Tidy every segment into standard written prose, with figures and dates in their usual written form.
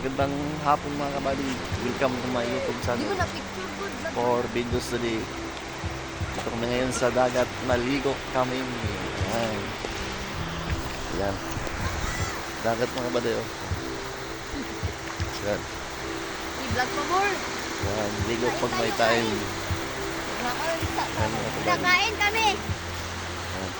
Magandang hapon mga kabady. Welcome to my YouTube Di channel mo na picture good lang. for videos today. Dito kami ngayon sa dagat. Naligo kami. Ayan. Ayan. Dagat mga kabady. Oh. Ayan. I-vlog pa more. Ayan. Ligo pag may time. Ayan mga kabady. Nakain kami. Ayan.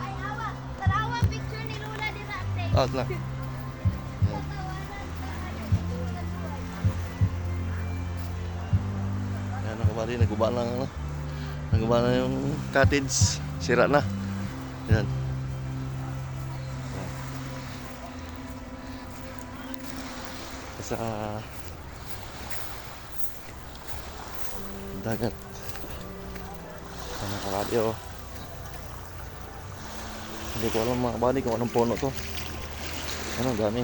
Ay, awa. Tarawa, picture ni Lula di sa update. Out lang. Ayan. Ayan mga kabady. Naguba na ano. Naguba na yung cottage. Sira na. Ayan. Sa dagat. Mga kabady oh. Hindi ko alam mga kabady kung anong puno to. Ano dami.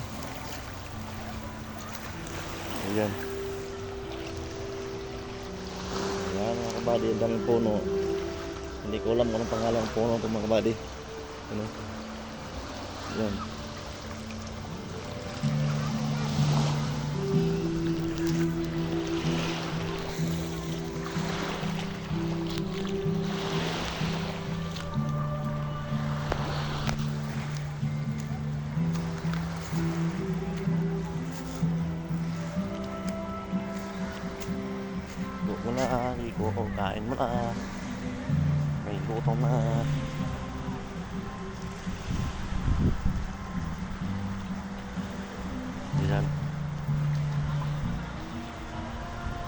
Ayan. Ayan mga kabady, ang daming puno. Hindi ko alam kung anong pangalan ng puno to mga kabady. Ano? Ayan. Mo na, Rico, kain mo na. May gutom na. Ayan.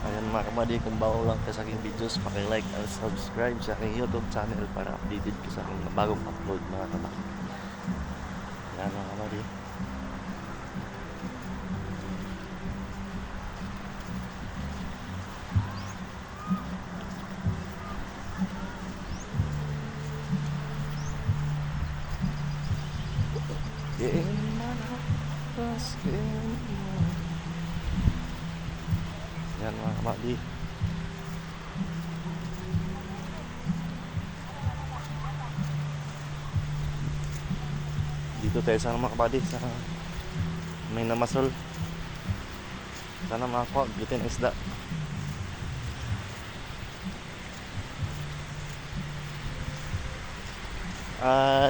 Ayan mga kabady, kung bago lang ka sa aking videos, paki-like and subscribe sa aking YouTube channel para updated ka sa aking bagong upload mga kabady. Ayan mga kabady. Yan mga kabady. Dito tayo sa mga kabady sa may namasol. Sana makakuha bitin isda.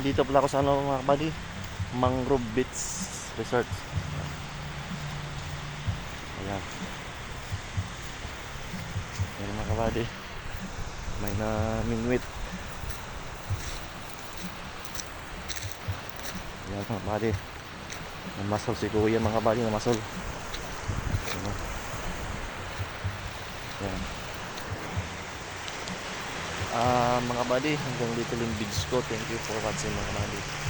Dito pala ako sa ano mga kabady, Mangrove Beach Resort. Ayan. Ayan mga kabady, may namingwit. Ayan mga kabady, namasol si kuya mga kabady, namasol. Ayan. Mga buddy, hanggang dito lang videos ko. Thank you for watching mga buddy.